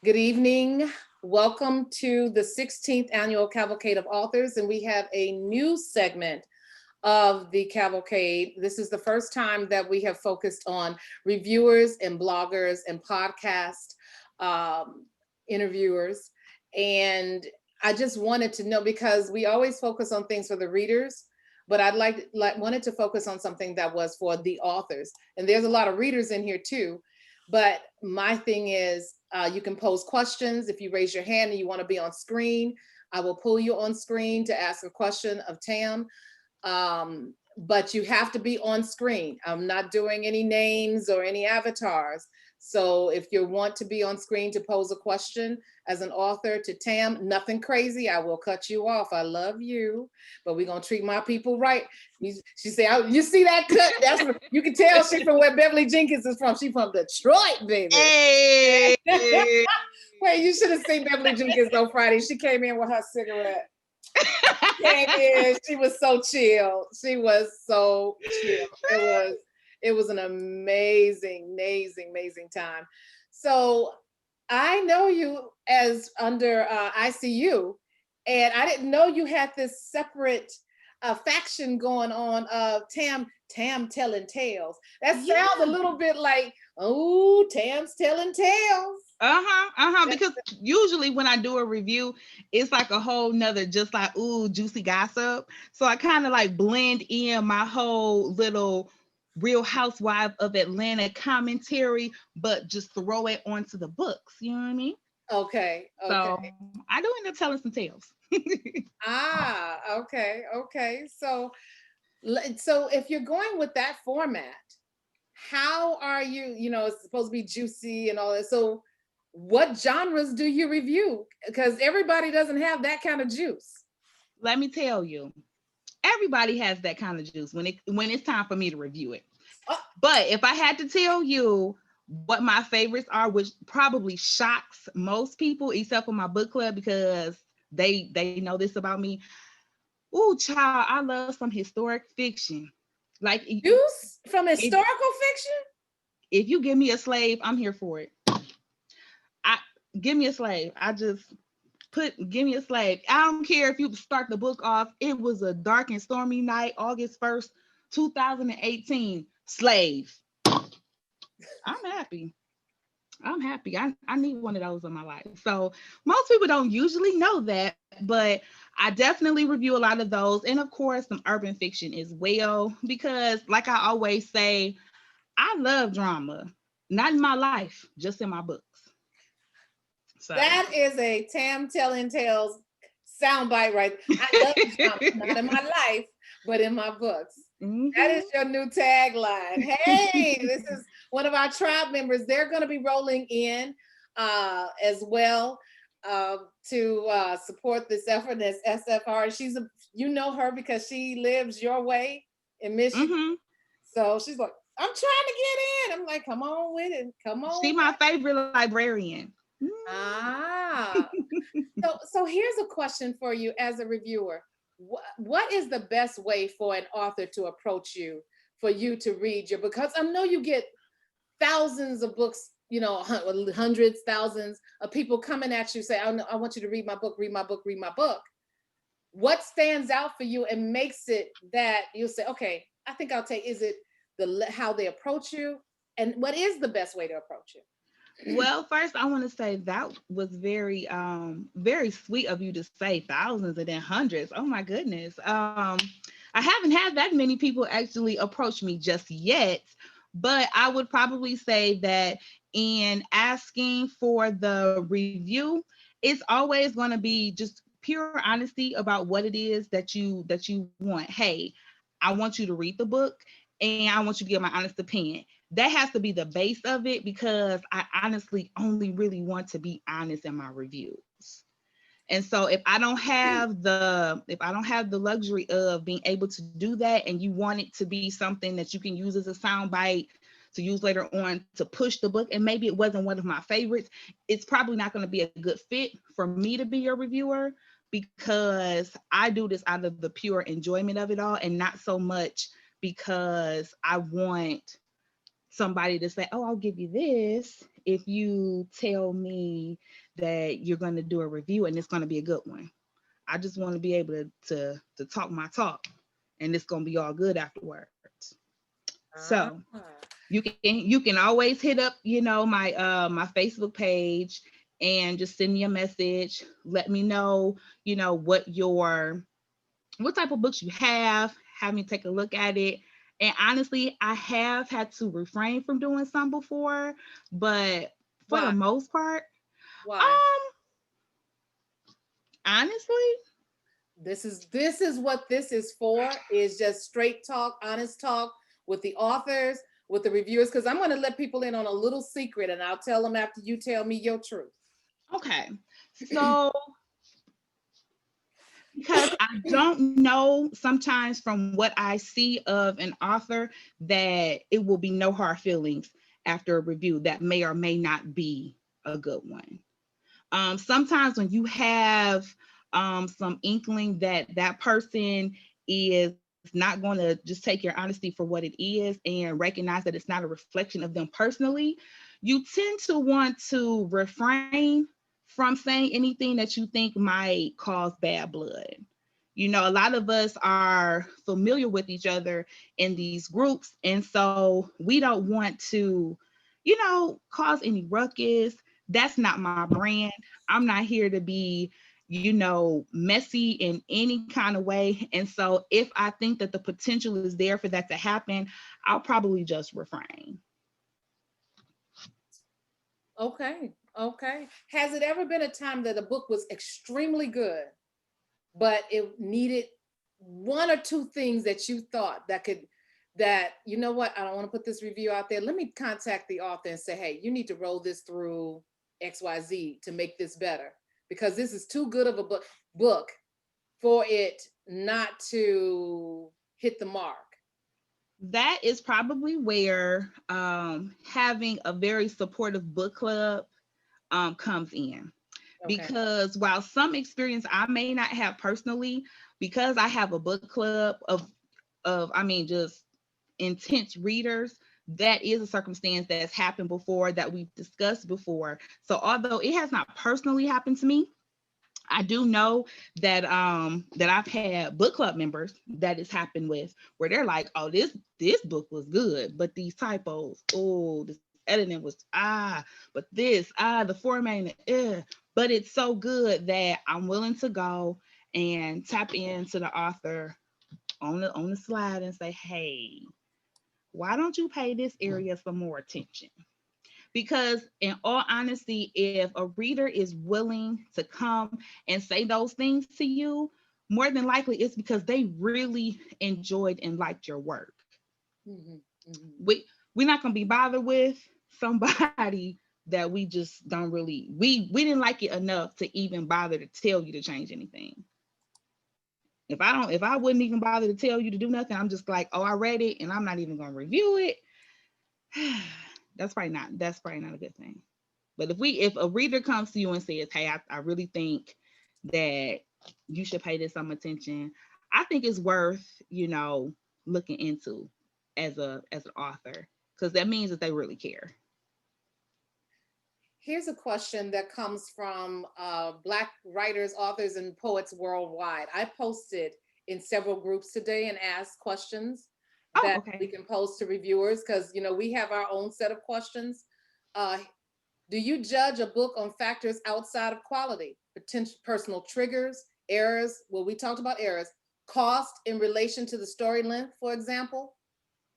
Good evening. Welcome to the 16th annual Cavalcade of Authors, and we have a new segment of the Cavalcade. This is the first time that we have focused on reviewers and bloggers and podcast interviewers. And I just wanted to know, because we always focus on things for the readers, but I'd wanted to focus on something that was for the authors. And there's a lot of readers in here too. But my thing is, you can pose questions. If you raise your hand and you want to be on screen, I will pull you on screen to ask a question of Tam. But you have to be on screen. I'm not doing any names or any avatars. So if you want to be on screen to pose a question as an author to Tam, nothing crazy, I will cut you off. I love you, but we're gonna treat my people right. She said, "You see that cut? That's what, you can tell she's from where Beverly Jenkins is from. She's from Detroit, baby." Hey. Wait, you should have seen Beverly Jenkins on Friday. She came in with her cigarette. Came in, she was so chill. She was so chill. It was an amazing time. So I know you as under EyeCU, and I didn't know you had this separate faction going on of Tam telling tales. That sounds a little bit like, oh, Tam's telling tales. Because usually when I do a review, it's like a whole nother, just like, ooh, juicy gossip. So I kind of like blend in my whole little Real Housewife of Atlanta commentary, but just throw it onto the books. You know what I mean? Okay. So I do end up telling some tales. Okay. So if you're going with that format, how are you? You know, it's supposed to be juicy and all that. So what genres do you review? Because everybody doesn't have that kind of juice. Let me tell you, everybody has that kind of juice when it's time for me to review it. But if I had to tell you what my favorites are, which probably shocks most people, except for my book club, because they know this about me. Ooh, child, I love some historic fiction. Like juice from historical fiction. If you give me a slave, I'm here for it. Give me a slave. Give me a slave. I don't care if you start the book off, it was a dark and stormy night, August 1st, 2018, slave. I'm happy. I need one of those in my life. So most people don't usually know that, but I definitely review a lot of those. And of course, some urban fiction as well, because like I always say, I love drama, not in my life, just in my books. So that is a Tam telling tales soundbite, right? I love drama, not in my life, but in my books. Mm-hmm. That is your new tagline. Hey, this is one of our tribe members. They're going to be rolling in as well to support this effort. That's SFR. You know her because she lives your way in Michigan. Mm-hmm. So she's like, I'm trying to get in. I'm like, come on with it. Come on. She's my favorite librarian. So here's a question for you as a reviewer. What is the best way for an author to approach you, for you to read your book? Because I know you get thousands of books, you know, hundreds, thousands of people coming at you, say, I want you to read my book, read my book, read my book. What stands out for you and makes it that you'll say, okay, I think I'll take, is it how they approach you? And what is the best way to approach you? Well, first I want to say that was very, very sweet of you to say thousands and then hundreds. Oh my goodness. I haven't had that many people actually approach me just yet, but I would probably say that in asking for the review, it's always going to be just pure honesty about what it is that you want. Hey, I want you to read the book and I want you to give my honest opinion. That has to be the base of it, because I honestly only really want to be honest in my reviews. And so if I don't have the luxury of being able to do that, and you want it to be something that you can use as a soundbite to use later on to push the book, and maybe it wasn't one of my favorites, it's probably not going to be a good fit for me to be your reviewer, because I do this out of the pure enjoyment of it all, and not so much because I want somebody to say, oh, I'll give you this if you tell me that you're going to do a review and it's going to be a good one. I just want to be able to talk my talk, and it's going to be all good afterwards. Ah, So you can always hit up, my my Facebook page and just send me a message. Let me know, what type of books you have me take a look at it. And honestly, I have had to refrain from doing some before, but for the why? most part, Why? um, honestly, This is what this is for, is just straight talk, honest talk with the authors, with the reviewers, because I'm going to let people in on a little secret, and I'll tell them after you tell me your truth. okay. So because I don't know sometimes from what I see of an author that it will be no hard feelings after a review that may or may not be a good one. Sometimes when you have some inkling that that person is not going to just take your honesty for what it is and recognize that it's not a reflection of them personally, you tend to want to refrain from saying anything that you think might cause bad blood. A lot of us are familiar with each other in these groups, and so we don't want to, cause any ruckus. That's not my brand. I'm not here to be, messy in any kind of way. And so if I think that the potential is there for that to happen, I'll probably just refrain. Okay. Okay. Has it ever been a time that a book was extremely good, but it needed one or two things that you thought that you know what, I don't want to put this review out there, let me contact the author and say, hey, you need to roll this through XYZ to make this better, because this is too good of a book for it not to hit the mark? That is probably where having a very supportive book club comes in. Okay. Because while some experience I may not have personally, because I have a book club of I mean just intense readers, that is a circumstance that's happened before that we've discussed before. So although it has not personally happened to me, I do know that I've had book club members that it's happened with, where they're like, oh, this book was good, but these typos, oh, this editing was but the formatting, but it's so good that I'm willing to go and tap into the author on the slide and say, hey, why don't you pay this area some more attention? Because in all honesty, if a reader is willing to come and say those things to you, more than likely it's because they really enjoyed and liked your work. Mm-hmm. Mm-hmm. We're not gonna be bothered with somebody that we just don't really we didn't like it enough to even bother to tell you to change anything. If I wouldn't even bother to tell you to do nothing, I'm just like, oh, I read it and I'm not even gonna review it. That's probably not a good thing. But if a reader comes to you and says, hey, I really think that you should pay this some attention, I think it's worth, looking into as an author, because that means that they really care. Here's a question that comes from Black writers, authors, and poets worldwide. I posted in several groups today and asked questions Oh, that we okay. can pose to reviewers, because we have our own set of questions. Uh, do you judge a book on factors outside of quality, potential personal triggers, errors? Well, we talked about errors, cost in relation to the story length, for example.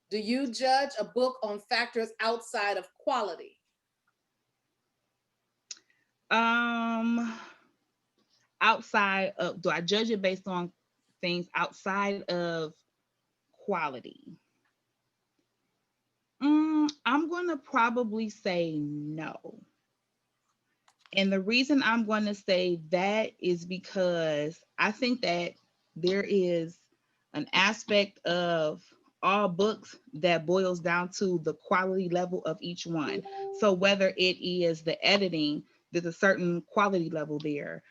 Do you judge a book on factors outside of quality? Um, outside of Do I judge it based on things outside of quality? I'm gonna probably say no. And the reason I'm going to say that is because I think that there is an aspect of all books that boils down to the quality level of each one. So whether it is the editing, there's a certain quality level there.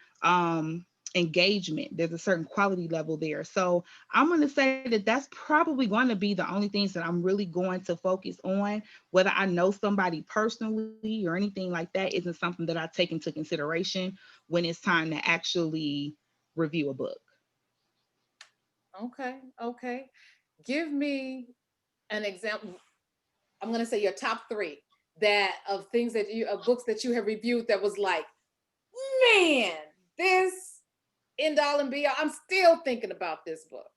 engagement. There's a certain quality level there. So I'm going to say that that's probably going to be the only things that I'm really going to focus on. Whether I know somebody personally or anything like that isn't something that I take into consideration when it's time to actually review a book. Okay. Okay. Give me an example. I'm gonna say your top three that of things that you of books that you have reviewed that was like, man, this end all and be all. I'm still thinking about this book.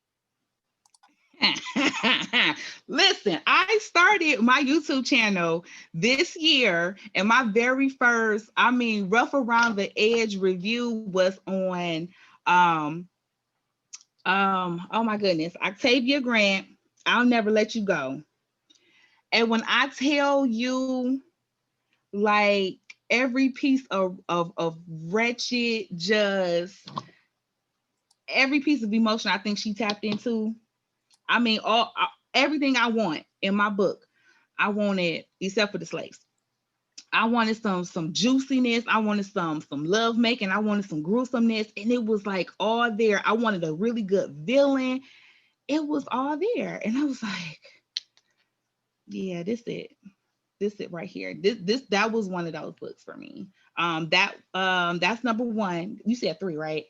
Listen, I started my YouTube channel this year, and my very first, I mean, rough around the edge review was on oh my goodness, Octavia Grant, I'll Never Let You Go. And when I tell you, like, every piece of wretched, just every piece of emotion I think she tapped into, I mean, everything I want in my book, I wanted, except for the slaves. I wanted some juiciness. I wanted some love making. I wanted some gruesomeness, and it was like all there. I wanted a really good villain. It was all there, and I was like, yeah, this it right here. This that was one of those books for me. That's number one. You said three, right?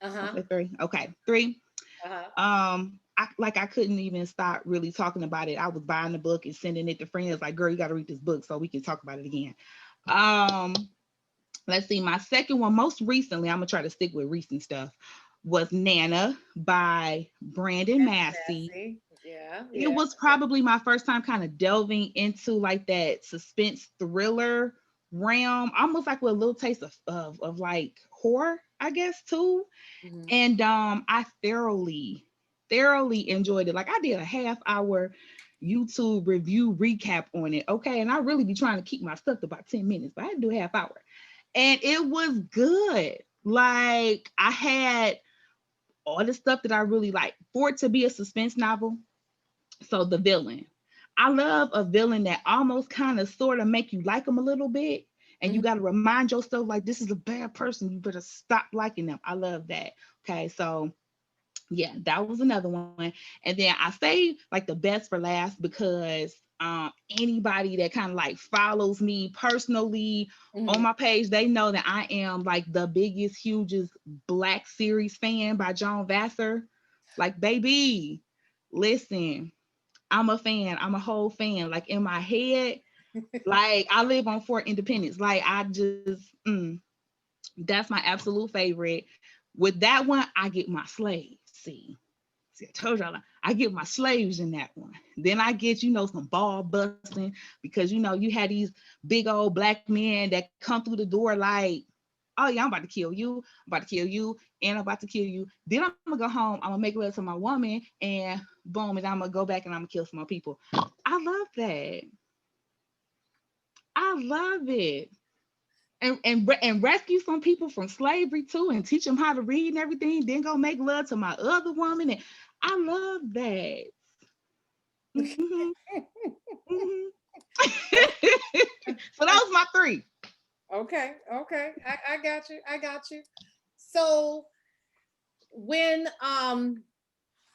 I Uh-huh. said three. Okay, three. Uh-huh. I couldn't even stop really talking about it. I was buying the book and sending it to friends like, girl, you got to read this book so we can talk about it again. Um, let's see. My second one, most recently, I'm gonna try to stick with recent stuff, was Nana by Brandon Massey. Sassy. Yeah, It yeah. was probably my first time kind of delving into like that suspense thriller realm, almost like with a little taste of like horror, I guess, too. Mhm. And I thoroughly enjoyed it. Like, I did a half-hour YouTube review recap on it. Okay. And I really be trying to keep my stuff to about 10 minutes, but I had to do a half hour. And it was good. Like, I had all the stuff that I really like for it to be a suspense novel. So the villain. I love a villain that almost kind of sort of make you like them a little bit. And you Mhm. got to remind yourself, like, this is a bad person. You better stop liking them. I love that. Okay. So yeah, that was another one. And then I say like the best for last because anybody that kind of like follows me personally on Mhm. my page, they know that I am like the biggest, hugest Black series fan by John Vassar. Like, baby, listen, I'm a fan. I'm a whole fan. Like, in my head, like, I live on Fort Independence. Like, I just, that's my absolute favorite. With that one, I get my slaves. See, I told y'all, I get my slaves in that one. Then I get, some ball busting because, you had these big old Black men that come through the door like, oh yeah, I'm about to kill you. I'm about to kill you. And I'm about to kill you. Then I'm going to go home. I'm going to make love to my woman and boom. And I'm going to go back and I'm going to kill some more people. I love that. I love it. And rescue some people from slavery too, and teach them how to read and everything. Then go make love to my other woman, and I love that. Mhm, mhm. So that was my three. Okay, okay. I got you. I got you. So when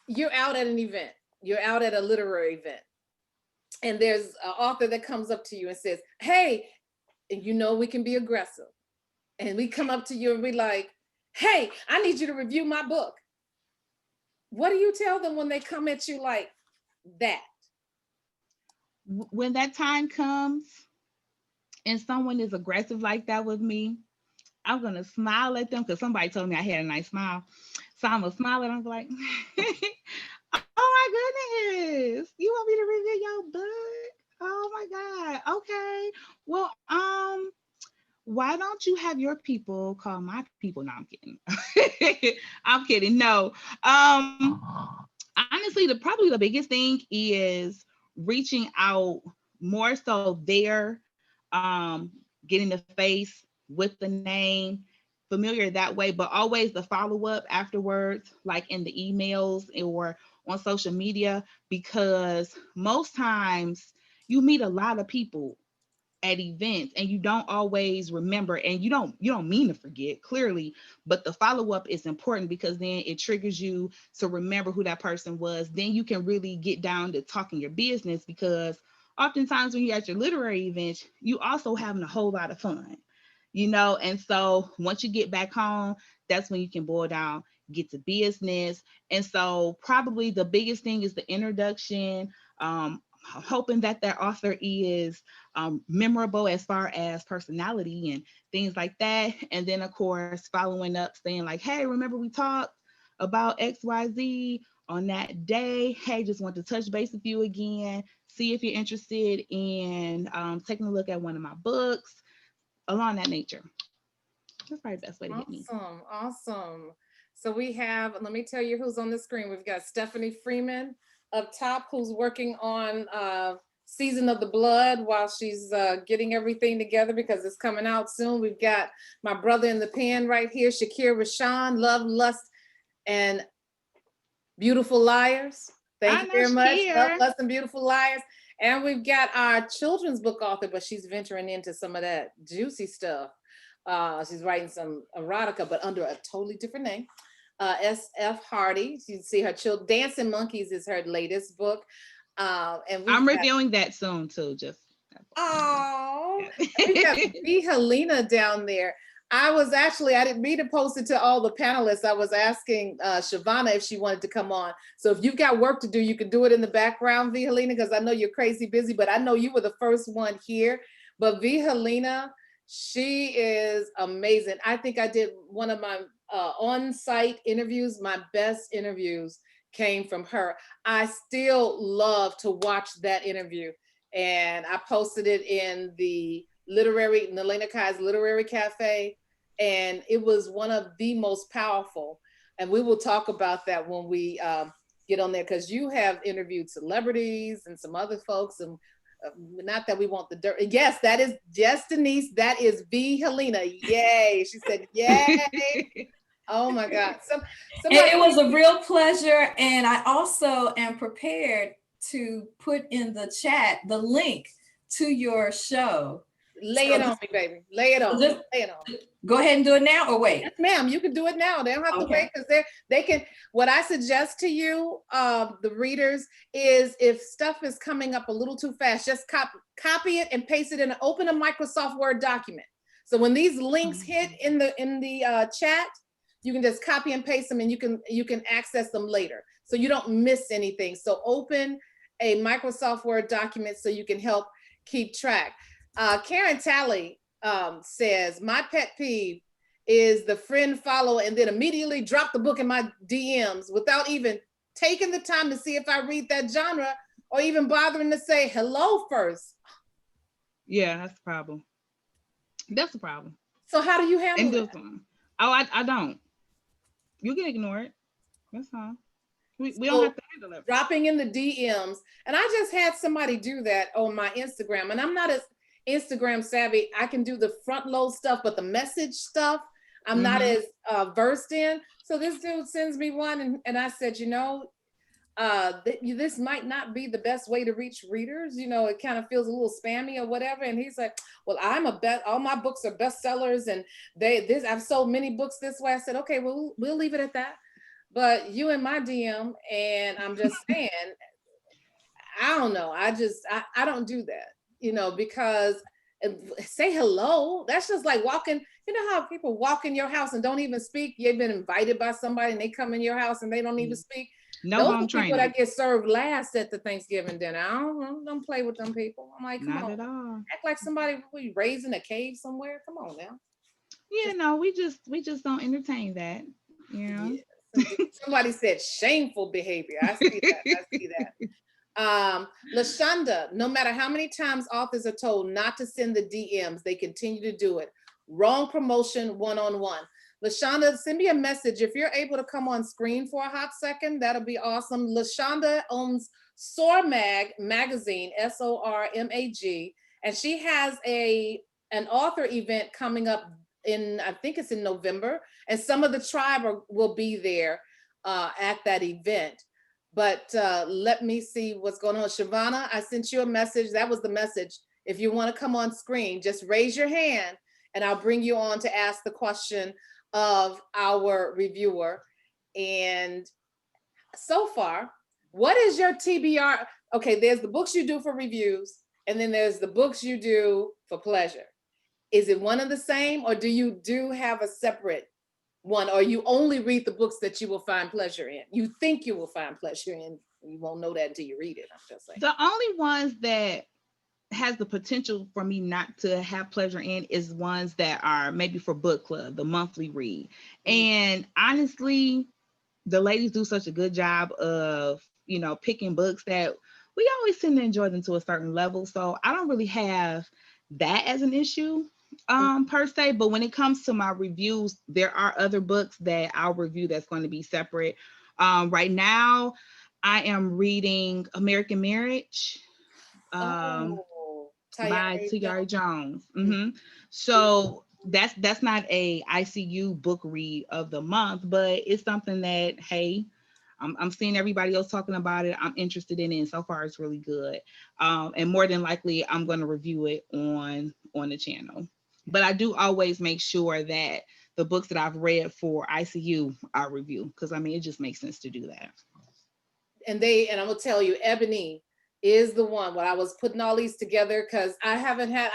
you're out at an event, you're out at a literary event, and there's an author that comes up to you and says, "Hey," and we can be aggressive, and we come up to you and we like, "Hey, I need you to review my book." What do you tell them when they come at you like that? When that time comes and someone is aggressive like that with me, I'm gonna smile at them because somebody told me I had a nice smile. So I'm gonna smile and I'm like, oh my goodness, you want me to review your book? Oh my God. Okay. Well, why don't you have your people call my people? No, I'm kidding. I'm kidding. No. Honestly, probably the biggest thing is reaching out more so there, getting the face with the name, familiar that way, but always the follow up afterwards, like in the emails or on social media, because most times you meet a lot of people at events, and you don't always remember, and you don't mean to forget, clearly, but the follow-up is important, because then it triggers you to remember who that person was. Then you can really get down to talking your business, because oftentimes when you're at your literary events, you also having a whole lot of fun, and so once you get back home, that's when you can boil down, get to business. And so probably the biggest thing is the introduction. Hoping that their author is memorable as far as personality and things like that. And then, of course, following up saying like, hey, remember we talked about XYZ on that day? Hey, just want to touch base with you again, see if you're interested in taking a look at one of my books, along that nature. That's probably the best way to hit me. Awesome, awesome. So we have, let me tell you who's on the screen. We've got Stephanie Freeman up top, who's working on Season of the Blood while she's getting everything together, because it's coming out soon. We've got my brother in the pen right here, Shakir Rashawn, Love, Lust, and Beautiful Liars. Thank you very much. Love, Lust, and Beautiful Liars. And we've got our children's book author, but she's venturing into some of that juicy stuff. She's writing some erotica, but under a totally different name. S.F. Hardy. You see her Dancing Monkeys is her latest book. And I'm reviewing that soon too. Just we got B. Helena down there. I didn't mean to post it to all the panelists. I was asking Shavana if she wanted to come on. So if you've got work to do, you can do it in the background, V. Helena, because I know you're crazy busy, but I know you were the first one here. But V. Helena, she is amazing. I think I did one of my on-site interviews. My best interviews came from her. I still love to watch that interview. And I posted it in the Naleighna Literary Cafe. And it was one of the most powerful. And we will talk about that when we get on there, because you have interviewed celebrities and some other folks, and not that we want the dirt. Yes, that is, yes, Denise, that is V. Helena. Yay. She said, yay. Oh my God. It was a real pleasure. And I also am prepared to put in the chat the link to your show. Lay it on me, baby. Lay it on. Lay it on. Go ahead and do it now, or wait? Yes, ma'am, you can do it now. They don't have to wait, because they can. What I suggest to you, the readers, is if stuff is coming up a little too fast, just copy it and paste it in. Open a Microsoft Word document. So when these links hit in the chat, you can just copy and paste them, and you can access them later, so you don't miss anything. So open a Microsoft Word document so you can help keep track. Karen Talley says, my pet peeve is the friend follow and then immediately drop the book in my DMs without even taking the time to see if I read that genre, or even bothering to say hello first. Yeah, that's the problem. That's the problem. So how do you handle it? I don't. You can ignore it. That's fine. We don't have to handle it. Dropping in the DMs. And I just had somebody do that on my Instagram, and I'm not as Instagram savvy. I can do the front load stuff, but the message stuff, I'm not as versed in. So this dude sends me one, and I said, this might not be the best way to reach readers. It kind of feels a little spammy or whatever. And he's like, well, all my books are bestsellers, and I've sold many books this way. I said, okay, well, we'll leave it at that. But you in my DM, and I'm just saying, I don't know. I don't do that. Because say hello, that's just like walking. You know how people walk in your house and don't even speak? You've been invited by somebody and they come in your house and they don't even speak. No Those home are training. people that get served last at the Thanksgiving dinner. I don't play with them people. I'm like, come Not on. at all. Act like somebody was raised in a cave somewhere. Come on now. Yeah, no, we just don't entertain that. Yeah. Somebody said shameful behavior. I see that. LaShonda, no matter how many times authors are told not to send the DMs, they continue to do it. Wrong promotion, one-on-one. LaShonda, send me a message. If you're able to come on screen for a hot second, that'll be awesome. LaShonda owns SORMAG magazine, SORMAG, and she has an author event coming up I think it's in November, and some of the tribe will be there at that event. But let me see what's going on. Shavana, I sent you a message. That was the message. if you want to come on screen, just raise your hand and I'll bring you on to ask the question of our reviewer. And so far, what is your TBR? Okay, there's the books you do for reviews, and then there's the books you do for pleasure. Is it one and the same, or do you have a separate one, or you only read the books that you will find pleasure in? You think you will find pleasure in, you won't know that until you read it. I'm just saying. The only ones that has the potential for me not to have pleasure in is ones that are maybe for book club, the monthly read. And honestly, the ladies do such a good job of, you know, picking books that we always tend to enjoy them to a certain level. So I don't really have that as an issue per se, but when it comes to my reviews, there are other books that I'll review that's going to be separate. Right now I am reading American Marriage by T.R. Jones. So that's not a EyeCU book read of the month, but it's something that, hey, I'm seeing everybody else talking about it. I'm interested in it, and so far it's really good. And more than likely, I'm going to review it on the channel. But I do always make sure that the books that I've read for EyeCU I review, because I mean it just makes sense to do that. And I'm gonna tell you, Ebony is the one. When I was putting all these together, because I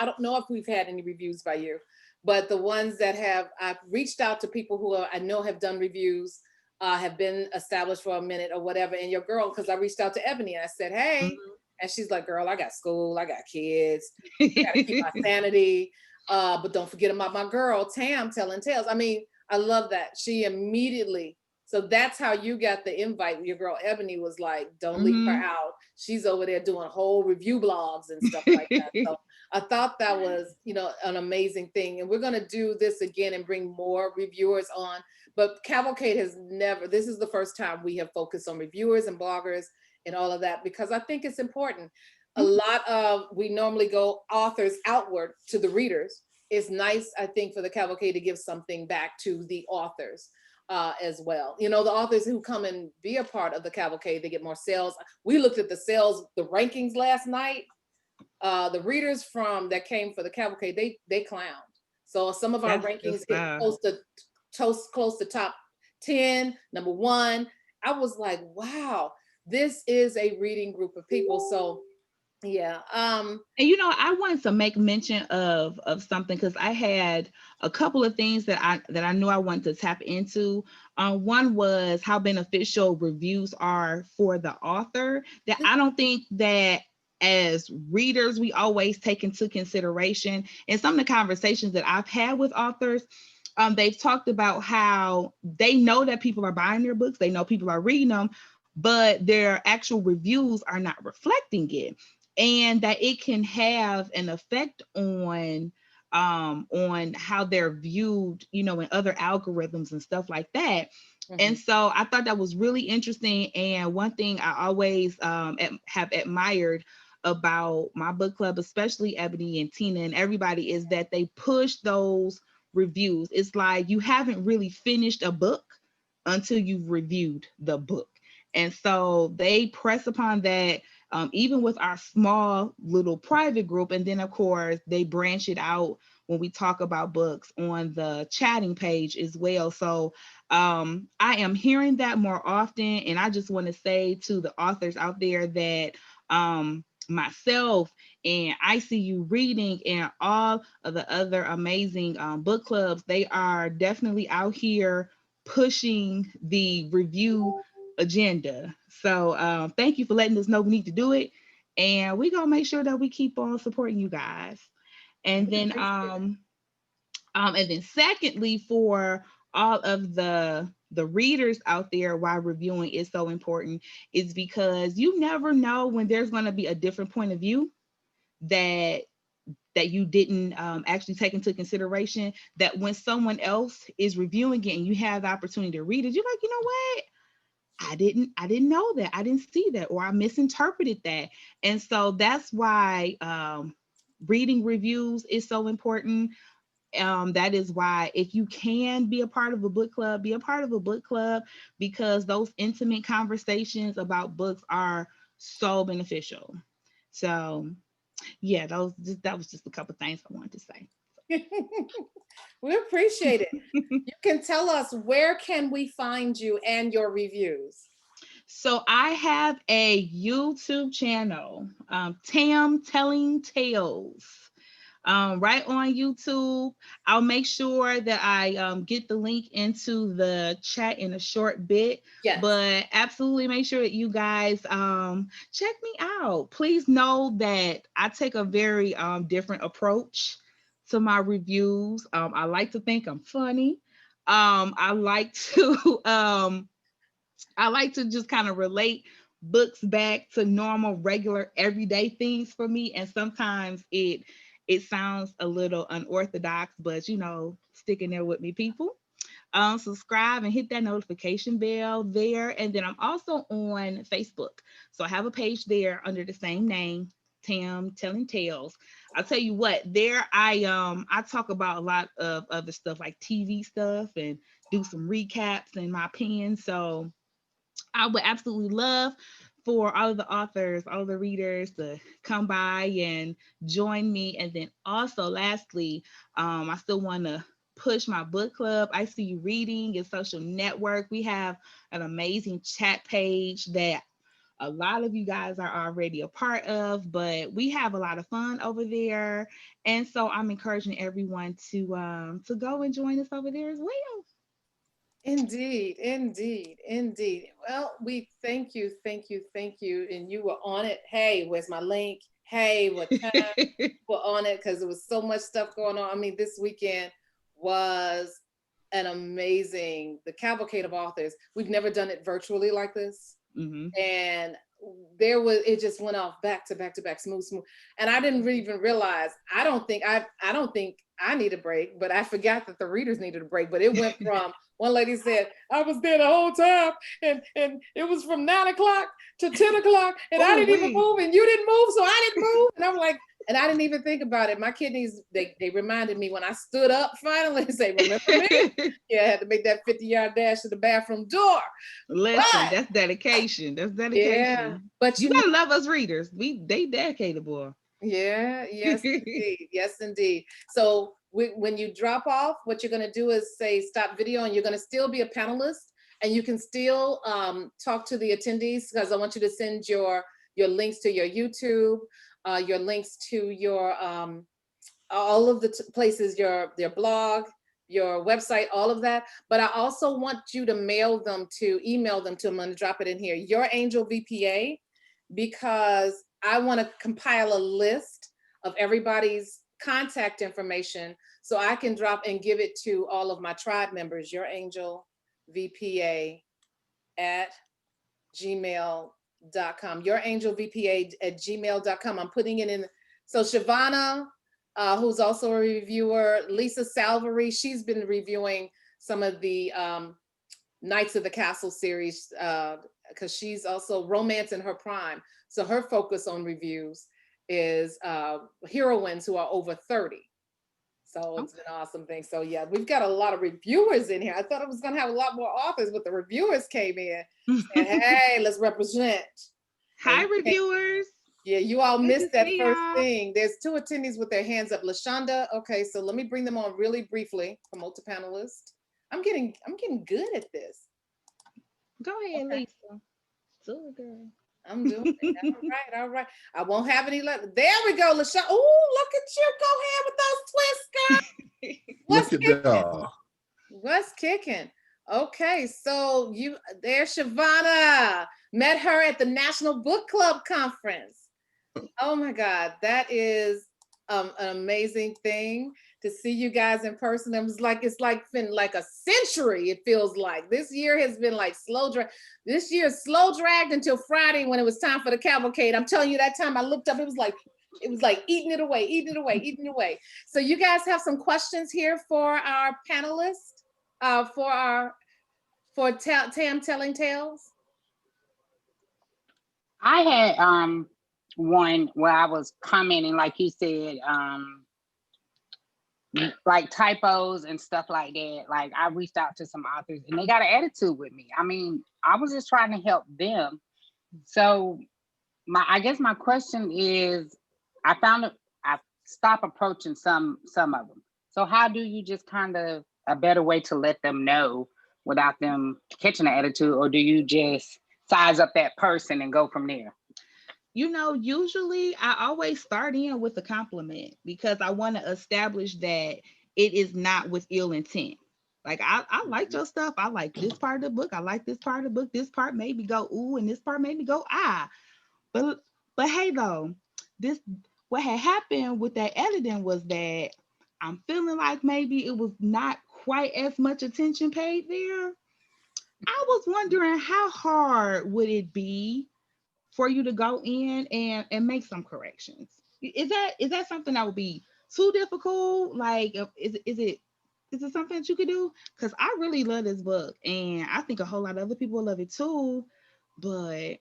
don't know if we've had any reviews by you, but the ones that I've reached out to people who I know have done reviews, have been established for a minute or whatever. And your girl, because I reached out to Ebony and I said, hey, and she's like, girl, I got school, I got kids, I gotta keep my sanity. But don't forget about my girl, Tam, telling tales. I mean, I love that. She immediately, so that's how you got the invite. Your girl Ebony was like, don't leave her out. She's over there doing whole review blogs and stuff like that. So I thought that was, you know, an amazing thing. And we're going to do this again and bring more reviewers on. But Cavalcade has never, this is the first time we have focused on reviewers and bloggers and all of that, because I think it's important. A lot of, we normally go authors outward to the readers. It's nice, I think, for the Cavalcade to give something back to the authors as well. You know, the authors who come and be a part of the Cavalcade, they get more sales. We looked at the sales, the rankings last night. The readers that came for the Cavalcade, they clowned. So some of our rankings hit close to top 10, number 1. I was like, wow, this is a reading group of people. So yeah. And you know, I wanted to make mention of something, because I had a couple of things that I knew I wanted to tap into. One was how beneficial reviews are for the author. That I don't think that as readers we always take into consideration. And some of the conversations that I've had with authors, they've talked about how they know that people are buying their books, they know people are reading them, but their actual reviews are not reflecting it. And that it can have an effect on how they're viewed, you know, in other algorithms and stuff like that. And so I thought that was really interesting. And one thing I always have admired about my book club, especially Ebony and Tina and everybody, is that they push those reviews. It's like you haven't really finished a book until you've reviewed the book. And so they press upon that. Even with our small little private group. And then of course they branch it out when we talk about books on the chatting page as well. So I am hearing that more often. And I just want to say to the authors out there that myself and EyeCU Reading and all of the other amazing book clubs, they are definitely out here pushing the review agenda. So thank you for letting us know we need to do it, and we're gonna make sure that we keep on supporting you guys. And then secondly, for all of the readers out there, why reviewing is so important is because you never know when there's going to be a different point of view that you didn't actually take into consideration, that when someone else is reviewing it and you have the opportunity to read it, you're like, you know what? I didn't know that. I didn't see that, or I misinterpreted that. And so that's why reading reviews is so important. That is why if you can be a part of a book club, be a part of a book club, because those intimate conversations about books are so beneficial. So Yeah, that was just a couple things I wanted to say. We appreciate it. You can tell us, where can we find you and your reviews? So I have a YouTube channel, Tam Telling Tales. Right on YouTube. I'll make sure that I get the link into the chat in a short bit. Yes. But absolutely make sure that you guys check me out. Please know that I take a very different approach to my reviews. I like to think I'm funny. I like to I like to just kind of relate books back to normal, regular, everyday things for me. And sometimes it sounds a little unorthodox, but stick in there with me, people. Subscribe and hit that notification bell there. And then I'm also on Facebook. So I have a page there under the same name, Tam Telling Tales. I'll tell you what, there I talk about a lot of other stuff like TV stuff and do some recaps in my pen. So I would absolutely love for all of the authors, all of the readers to come by and join me. And then also, lastly, I still want to push my book club, EyeCU Reading and Social Network. We have an amazing chat page that a lot of you guys are already a part of, but we have a lot of fun over there. And so I'm encouraging everyone to go and join us over there as well. Indeed, indeed, indeed. Well, we thank you, thank you, thank you. And you were on it. Hey, where's my link? Hey, what time? We're on it because there was so much stuff going on. I mean, this weekend was an amazing, the Cavalcade of Authors. We've never done it virtually like this. And it just went off back to back to back, smooth. And I didn't even realize, I don't think I need a break, but I forgot that the readers needed a break. But it went from, one lady said, I was there the whole time, and it was from 9 o'clock to 10 o'clock, and I didn't even move, and you didn't move, so I didn't move. And I'm like, and I didn't even think about it. My kidneys, they reminded me when I stood up finally and say, remember me? Yeah, I had to make that 50-yard dash to the bathroom door. Listen, that's dedication. That's dedication. Yeah, but you gotta love us readers. They dedicated, boy. Yeah, yes, indeed. Yes, indeed. So when you drop off, what you're going to do is say stop video, and you're going to still be a panelist, and you can still talk to the attendees, because I want you to send your links to your YouTube, your links to your all of the places, your blog, your website, all of that. But I also want you to email them to I'm going to drop it in here, Your Angel VPA, because I want to compile a list of everybody's contact information so I can drop and give it to all of my tribe members, Your Angel VPA at gmail.com, Your Angel VPA at gmail.com. I'm putting it in. So Shavana, who's also a reviewer, Lisa Salvery, she's been reviewing some of the Knights of the Castle series, because she's also romance in her prime. So her focus on reviews is heroines who are over 30. So it's an awesome thing. So yeah, we've got a lot of reviewers in here. I thought I was going to have a lot more authors, but the reviewers came in and hey, let's represent. Hi, reviewers. Yeah, you all missed that first thing. There's 2 attendees with their hands up. LaShonda, okay, so let me bring them on really briefly. Promote to panelist. I'm getting good at this. Go ahead, okay. Lisa. Do it, girl. I'm doing it. All right. I won't have any left. There we go, LaShawn. Oh, look at you. Go ahead with those twists, girl. Look at that. What's kicking? Okay, so there's Shavana. Met her at the National Book Club Conference. Oh my God, that is an amazing thing to see you guys in person. It's been like a century, it feels like. This year has been like slow drag. This year slow dragged until Friday when it was time for the cavalcade. I'm telling you, that time I looked up, it was like eating it away. So you guys have some questions here for our panelists, for Tam Telling Tales? I had one where I was commenting, like you said, like typos and stuff like that. Like I reached out to some authors and they got an attitude with me. I mean, I was just trying to help them. So I guess my question is, I found it, I stopped approaching some of them. So how do you just kind of a better way to let them know without them catching an attitude, or do you just size up that person and go from there? You know, usually I always start in with a compliment because I want to establish that it is not with ill intent. Like I like your stuff. I like this part of the book. I like this part of the book. This part made me go ooh, and this part made me go ah. But hey though, this what had happened with that editing was that I'm feeling like maybe it was not quite as much attention paid there. I was wondering how hard would it be for you to go in and make some corrections. Is that something that would be too difficult? Like, is it something that you could do? Because I really love this book, and I think a whole lot of other people love it too. But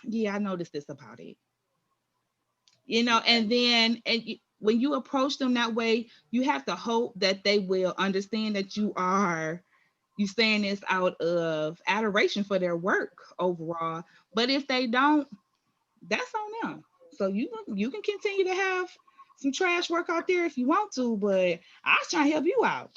yeah, I noticed this about it. You know, and then when you approach them that way, you have to hope that they will understand that you saying this out of adoration for their work overall. But if they don't, that's on them. So you can continue to have some trash work out there if you want to, but I was trying to help you out.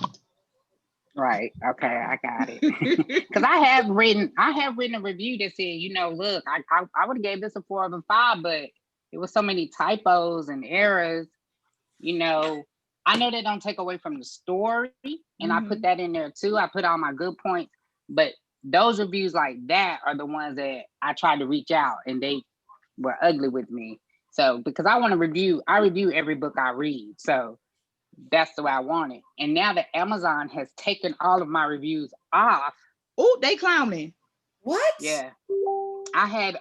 Right. Okay, I got it. Because I have written a review that said, look, I would have gave this a 4 over 5, but it was so many typos and errors. I know they don't take away from the story, and I put that in there too. I put all my good points, but those reviews like that are the ones that I tried to reach out, and they were ugly with me. So because I review every book I read. So that's the way I want it. And now that Amazon has taken all of my reviews off. Oh, they clowning. What? Yeah. I had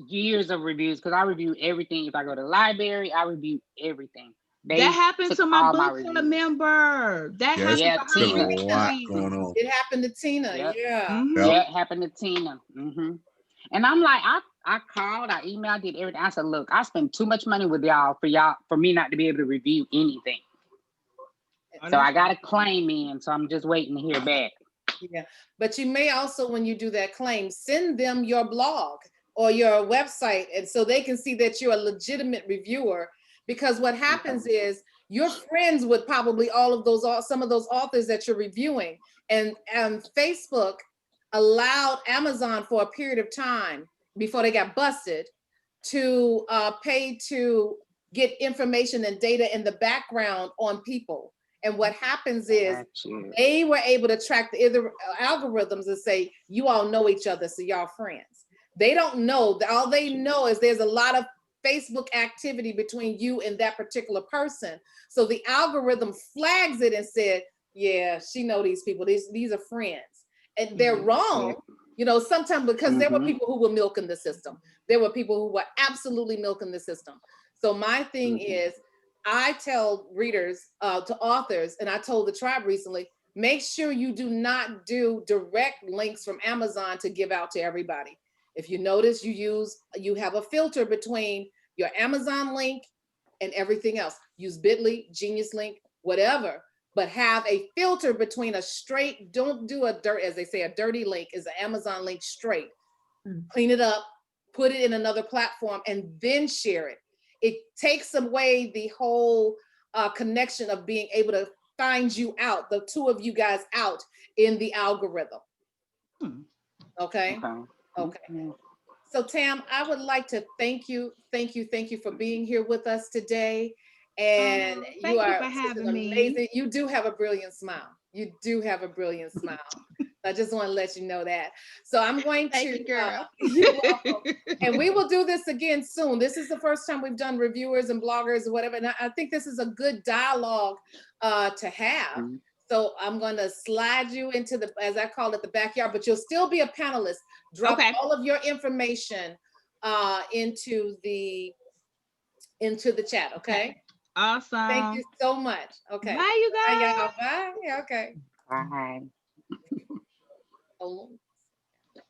years of reviews because I review everything. If I go to the library, I review everything. That happened to my book club member. That happened to Tina. a lot going on. It happened to Tina. Yep. Yeah. Mm-hmm. Yeah, it happened to Tina. Mm-hmm. And I'm like, I called, I emailed, did everything. I said, look, I spent too much money with y'all for me not to be able to review anything. So I got a claim in, so I'm just waiting to hear back. Yeah, but you may also, when you do that claim, send them your blog or your website, and so they can see that you're a legitimate reviewer. Because what happens is you're friends with probably some of those authors that you're reviewing, and Facebook allowed Amazon for a period of time before they got busted to pay to get information and data in the background on people. And what happens is they were able to track the algorithms and say, you all know each other, so y'all friends. They don't know. All they know is there's a lot of Facebook activity between you and that particular person. So the algorithm flags it and said, yeah, she know these people. These are friends. And they're wrong, sometimes because there were people who were milking the system. There were people who were absolutely milking the system. So my thing is, I tell readers, to authors, and I told the tribe recently, make sure you do not do direct links from Amazon to give out to everybody. If you notice, you have a filter between your Amazon link and everything else. Use Bitly, Genius Link, whatever, but have a filter between a straight, don't do as they say, a dirty link is an Amazon link straight. Clean it up, put it in another platform, and then share it. It takes away the whole connection of being able to find you out, the two of you guys out in the algorithm. Okay. So Tam, I would like to thank you for being here with us today. And thank you for having amazing. Me. You do have a brilliant smile. You do have a brilliant smile. I just want to let you know that. So I'm going to, girl. You're welcome. And we will do this again soon. This is the first time we've done reviewers and bloggers or whatever. And I think this is a good dialogue to have. So I'm going to slide you into the, as I call it, the backyard, but you'll still be a panelist. Drop all of your information into the chat. Okay. Awesome. Thank you so much. Okay. Bye, you guys. Bye, y'all. Bye. Yeah, okay. Bye. Oh.